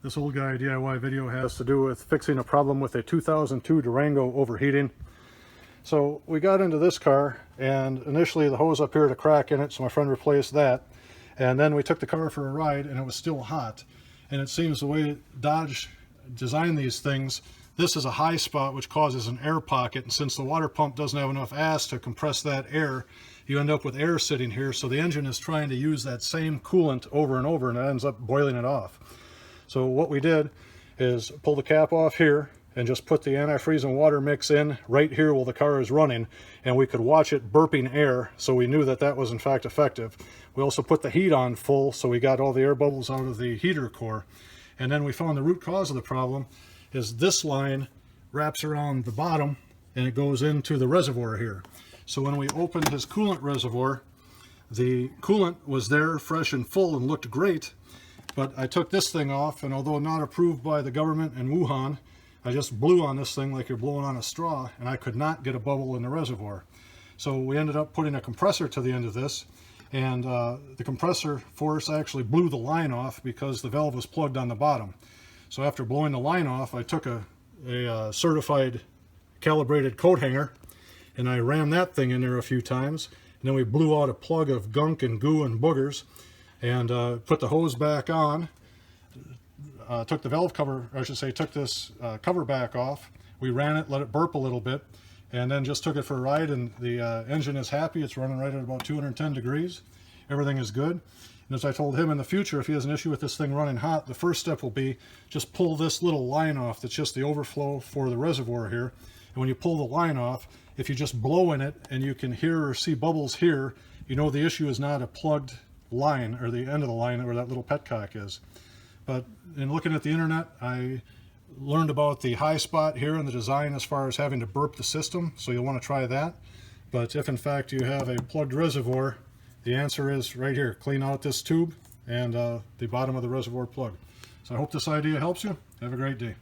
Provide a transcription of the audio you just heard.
This old guy DIY video has to do with fixing a problem with a 2002 Durango overheating. So we got into this car, and initially the hose up here had a crack in it, so my friend replaced that. And then we took the car for a ride, and it was still hot. And it seems the way Dodge designed these things, this is a high spot which causes an air pocket, and since the water pump doesn't have enough ass to compress that air, you end up with air sitting here, so the engine is trying to use that same coolant over and over, and it ends up boiling it off. So what we did is pull the cap off here and just put the antifreeze and water mix in right here while the car is running, and we could watch it burping air, so we knew that that was in fact effective. We also put the heat on full, so we got all the air bubbles out of the heater core. And then we found the root cause of the problem is this line wraps around the bottom and it goes into the reservoir here. So when we opened his coolant reservoir, the coolant was there fresh and full and looked great, but I took this thing off, and although not approved by the government in Wuhan, I just blew on this thing like you're blowing on a straw, and I could not get a bubble in the reservoir. So we ended up putting a compressor to the end of this, and the compressor force actually blew the line off because the valve was plugged on the bottom. So after blowing the line off, I took a certified calibrated coat hanger, and I rammed that thing in there a few times, and then we blew out a plug of gunk and goo and boogers, and put the hose back on, took the valve cover, or I should say took this cover back off. We ran it, let it burp a little bit, and then just took it for a ride, and the engine is happy. It's running right at about 210 degrees. Everything is good. And as I told him, in the future, if he has an issue with this thing running hot, the first step will be just pull this little line off that's just the overflow for the reservoir here. And when you pull the line off, if you just blow in it and you can hear or see bubbles here, you know the issue is not a plugged line or the end of the line where that little petcock is. But in looking at the internet, I learned about the high spot here in the design as far as having to burp the system, so you'll want to try that. But if in fact you have a plugged reservoir, the answer is right here. Clean out this tube and the bottom of the reservoir plug. So I hope this idea helps you. Have a great day.